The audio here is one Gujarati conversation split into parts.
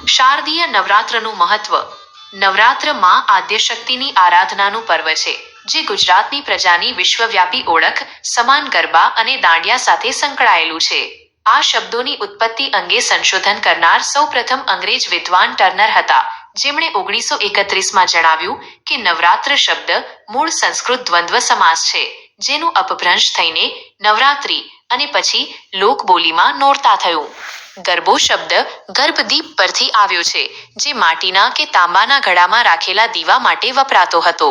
શારદીય નવરાત્રનું મહત્વ. નવરાત્ર માં આદ્યશક્તિની આરાધનાનું પર્વ છે, જે ગુજરાતની પ્રજાની વિશ્વવ્યાપી ઓળખ, સમાન ગરબા અને દાંડિયા સાથે સંકળાયેલું છે. આ શબ્દોની ઉત્પત્તિ અંગે સંશોધન કરનાર સૌપ્રથમ અંગ્રેજ વિદ્વાન ટર્નર હતા, જેમણે 1931માં જણાવ્યું કે નવરાત્ર શબ્દ મૂળ સંસ્કૃત દ્વંદ્વ સમાસ છે, જેનું અપભ્રંશ થઈને નવરાત્રિ અને પછી લોકબોલીમાં નોરતા થયું. ગરબો શબ્દ ગર્ભદીપ પરથી આવ્યો છે, જે માટીના કે તાંબાના ઘડામાં રાખેલા દીવા માટે વપરાતો હતો.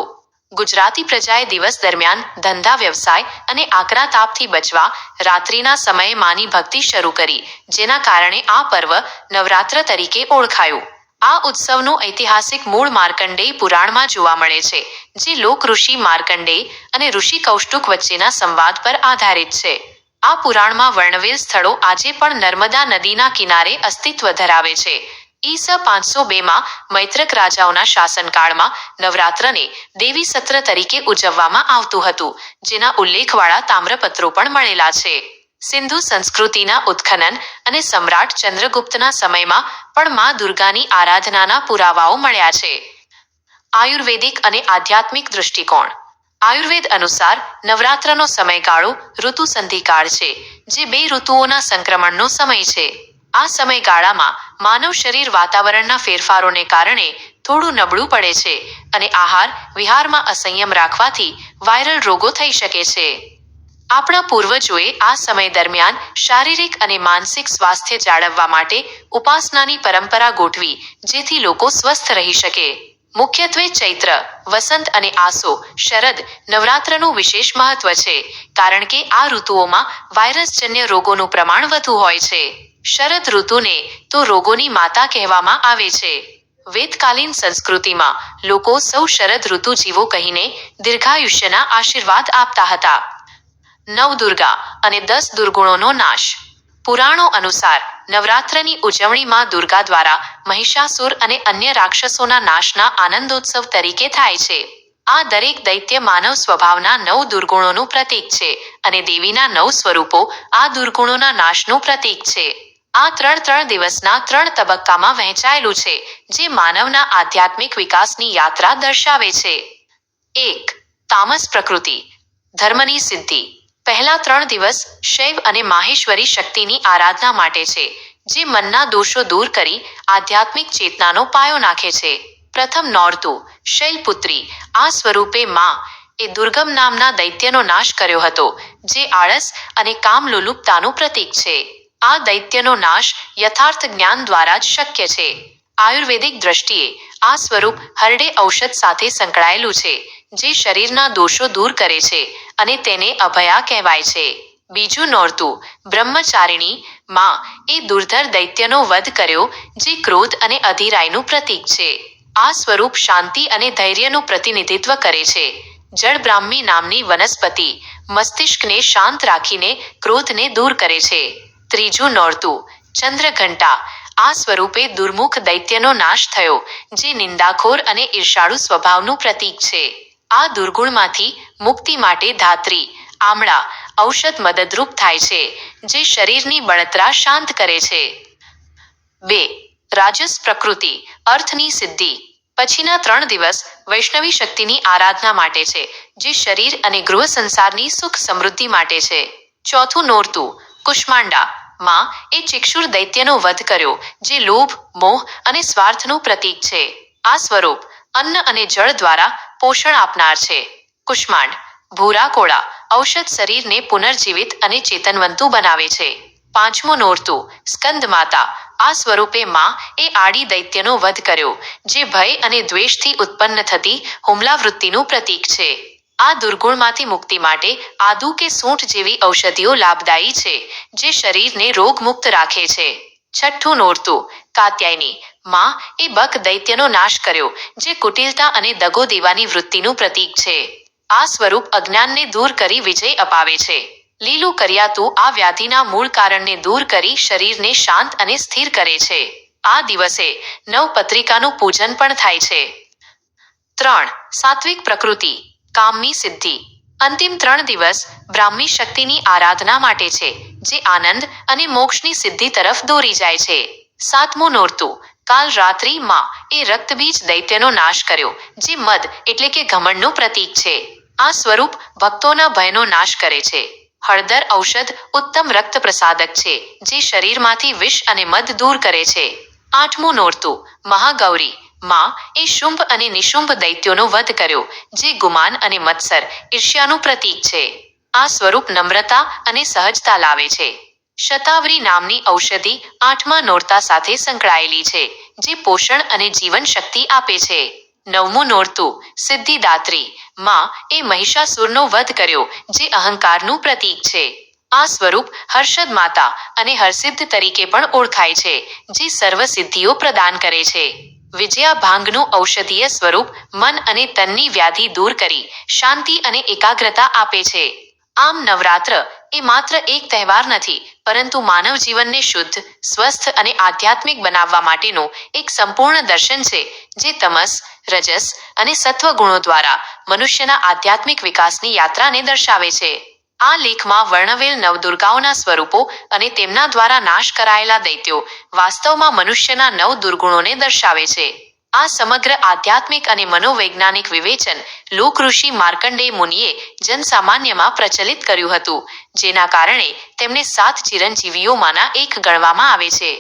ગુજરાતી પ્રજાએ દિવસ દરમિયાન ધંધા વ્યવસાય અને આકરા તાપથી બચવા રાત્રિના સમયે માની ભક્તિ શરૂ કરી, જેના કારણે આ પર્વ નવરાત્ર તરીકે ઓળખાયું. આ ઉત્સવનું ઐતિહાસિક મૂળ માર્કંડેય પુરાણમાં જોવા મળે છે, જે લોક ઋષિ માર્કંડેય અને ઋષિ કૌષ્ટુક વચ્ચેના સંવાદ પર આધારિત છે. આ પુરાણમાં વર્ણવેલ સ્થળો આજે પણ નર્મદા નદીના કિનારે અસ્તિત્વ ધરાવે છે. ઈસ 502માં મૈત્રક રાજાઓના શાસનકાળમાં નવરાત્રને દેવી સત્ર તરીકે ઉજવવામાં આવતું હતું, જેના ઉલ્લેખવાળા તામ્રપત્રો પણ મળેલા છે. સિંધુ સંસ્કૃતિના ઉત્ખનન અને સમ્રાટ ચંદ્રગુપ્તના સમયમાં પણ મા દુર્ગાની આરાધનાના પુરાવાઓ મળ્યા છે. આયુર્વેદિક અને આધ્યાત્મિક દૃષ્ટિકોણ. આયુર્વેદ અનુસાર નવરાત્રનો સમયગાળો ઋતુ સંધિકાળ છે, જે 2 ઋતુઓના સંક્રમણનો સમય છે. આ સમયગાળામાં માનવ શરીર વાતાવરણના ફેરફારોને કારણે થોડું નબળું પડે છે અને આહાર વિહારમાં અસંયમ રાખવાથી વાયરલ રોગો થઈ શકે છે. આપણા પૂર્વજોએ આ સમય દરમિયાન શારીરિક અને માનસિક સ્વાસ્થ્ય જાળવવા માટે ઉપાસનાની પરંપરા ગોઠવી, જેથી લોકો સ્વસ્થ રહી શકે. મુખ્યત્વે ચૈત્ર, વસંત અને આસો, શરદ નવરાત્રનું વિશેષ મહત્વ છે, કારણ કે આ ઋતુઓમાં વાયરસજન્ય રોગોનું પ્રમાણ વધુ હોય છે. શરદ ઋતુને તો રોગોની માતા કહેવામાં આવે છે. વેદકાલીન સંસ્કૃતિમાં લોકો સૌ શરદ ઋતુ જીવો કહીને દીર્ઘાયુષ્યના આશીર્વાદ આપતા હતા. નવદુર્ગા અને 10 દુર્ગુણોનો નાશ. પુરાણો અનુસાર નવરાત્રની ઉજવણી માં દુર્ગા દ્વારા મહિષાસુર અને અન્ય રાક્ષસોના નાશના આનંદોત્સવ તરીકે થાય છે. આ દરેક દૈત્ય માનવ સ્વભાવના 9 દુર્ગુણોનું પ્રતીક છે અને દેવીના 9 સ્વરૂપો આ દુર્ગુણોના નાશનું પ્રતીક છે. આ 3 દિવસના 3 તબક્કામાં વહેંચાયેલું છે, જે માનવના આધ્યાત્મિક વિકાસની યાત્રા દર્શાવે છે. 1. તામસ પ્રકૃતિ. ધર્મની સિદ્ધિ. પહેલા 3 દિવસ શૈવ અને માહેશ્વરી શક્તિની આરાધના માટે છે, જે મનના દોષો દૂર કરી આધ્યાત્મિક ચેતનાનો પાયો નાખે છે. પ્રથમ નોરતું શૈલપુત્રી. આ સ્વરૂપે મા એ દુર્ગમ નામના દૈત્યનો નાશ કર્યો હતો, જે આળસ અને કામલુલુપતાનું પ્રતીક છે. આ દૈત્યનો નાશ યથાર્થ જ્ઞાન દ્વારા જ શક્ય છે. આયુર્વેદિક દ્રષ્ટિએ આ સ્વરૂપ હરડે ઔષધ સાથે સંકળાયેલું છે, જે શરીરના દોષો દૂર કરે છે અને તેને અભયા કહેવાય છે. બીજું નોરતું બ્રહ્મચારિણી. મા એ દુર્ધર દૈત્યનો વધ કર્યો, જે ક્રોધ અને અધીરાઈનું પ્રતીક છે. આ સ્વરૂપ શાંતિ અને ધૈર્યનું પ્રતિનિધિત્વ કરે છે. જળબ્રાહ્મી નામની વનસ્પતિ મસ્તિષ્કને શાંત રાખીને ક્રોધને દૂર કરે છે. ત્રીજું નોરતું ચંદ્રઘંટા. આ સ્વરૂપે દુર્મુખ દૈત્યનો નાશ થયો, જે નિંદાખોર અને ઈર્ષાળુ સ્વભાવનું પ્રતીક છે. આ દુર્ગુણમાંથી મુક્તિ માટે ધાત્રી, આમળા ઔષધ મદદરૂપ થાય છે, જે શરીરની બળતરા શાંત કરે છે. 2. રાજસ પ્રકૃતિ. અર્થની સિદ્ધિ. પછીના 3 દિવસ વૈષ્ણવી શક્તિની આરાધના માટે છે, જે શરીર અને ગૃહ સંસારની સુખ સમૃદ્ધિ માટે છે. ચોથું નોરતું કુષ્માંડા. મા એ ચિક્ષુર દૈત્યનો વધ કર્યો, જે લોભ, મોહ અને સ્વાર્થનું પ્રતીક છે. આ સ્વરૂપ અન્ન અને જળ દ્વારા પોષણ આપનાર છે. કુષ્માંડ ભૂરા કોળા ઔષધ શરીરને પુનર્જીવિત અને ચેતનવંતું બનાવે છે. પાંચમું નોરતું સ્કંદમાતા. આ સ્વરૂપે મા એ આડી દૈત્યનો વધ કર્યો, જે ભય અને દ્વેષથી ઉત્પન્ન થતી હુમલાવૃત્તિનું પ્રતીક છે. આ દુર્ગુણમાંથી મુક્તિ માટે આદુ કે સૂંઠ જેવી ઔષધિઓ લાભદાયી છે, જે શરીરને રોગમુક્ત રાખે છે. છઠ્ઠું નોરતું કાત્યાયની. મા એ બક દૈત્યનો નાશ કર્યો, જે કુટિલતા અને દગો દેવાની વૃત્તિનું પ્રતીક છે. આ સ્વરૂપ અજ્ઞાનને દૂર કરી વિજય અપાવે છે. લીલું કરિયાતું આ વ્યાધિના મૂળ કારણને દૂર કરી શરીરને શાંત અને સ્થિર કરે છે. આ દિવસે નવપત્રિકાનું પૂજન પણ થાય છે. 3. સાત્વિક પ્રકૃતિ. કામની સિદ્ધિ. અંતિમ 3 દિવસ બ્રાહ્મી શક્તિની આરાધના માટે છે, જે આનંદ અને મોક્ષની સિદ્ધિ તરફ દોરી જાય છે. 7મું નોરતું કાલરાત્રિ માં એ રક્તબીજ દૈત્યનો નાશ કર્યો, જે મદ એટલે કે ઘમંડનું પ્રતીક છે. આ સ્વરૂપ ભક્તોના ભયનો નાશ કરે છે. હળદર ઔષધ ઉત્તમ રક્ત પ્રસાદક છે, જે શરીરમાંથી વિષ અને મદ દૂર કરે છે. 8મું નોરતું મહાગૌરી માં એ શુંભ અને નિશુંભ દૈત્યોનો વધ કર્યો, જે ગુમાન અને મત્સર ઈર્ષ્યાનું પ્રતીક છે. આ સ્વરૂપ નમ્રતા અને સહજતા લાવે છે. શતાવરી નામની ઔષધિ 8મા નોરતા સાથે સંકળાયેલી છે, જે પોષણ અને જીવન શક્તિ આપે છે. 9મું નોરતું સિદ્ધિદાત્રી માં એ મહિષાસુરનો વધ કર્યો, જે અહંકારનું પ્રતીક છે. આ સ્વરૂપ હર્ષદ માતા અને હરસિદ્ધ તરીકે પણ ઓળખાય છે, જે સર્વ સિદ્ધિઓ પ્રદાન કરે છે. વિજયા ભાંગનું ઔષધીય સ્વરૂપ મન અને તનની વ્યાધિ દૂર કરી શાંતિ અને એકાગ્રતા આપે છે. આમ નવરાત્ર એ માત્ર એક તહેવાર નથી, પરંતુ માનવ જીવનને શુદ્ધ, સ્વસ્થ અને આધ્યાત્મિક બનાવવા માટેનું એક સંપૂર્ણ દર્શન છે, જે તમસ, રજસ અને સત્વ ગુણો દ્વારા મનુષ્યના આધ્યાત્મિક વિકાસની યાત્રાને દર્શાવે છે. આ લેખમાં વર્ણવેલ નવદુર્ગાઓના સ્વરૂપો અને તેમના દ્વારા નાશ કરાયેલા દૈત્યો વાસ્તવમાં મનુષ્યના 9 દુર્ગુણોને દર્શાવે છે. આ સમગ્ર આધ્યાત્મિક અને મનોવૈજ્ઞાનિક વિવેચન લોકઋષિ માર્કંડેય મુનિએ જનસામાન્યમાં પ્રચલિત કર્યું હતું, જેના કારણે તેમને 7 ચિરંજીવીઓમાંના એક ગણવામાં આવે છે.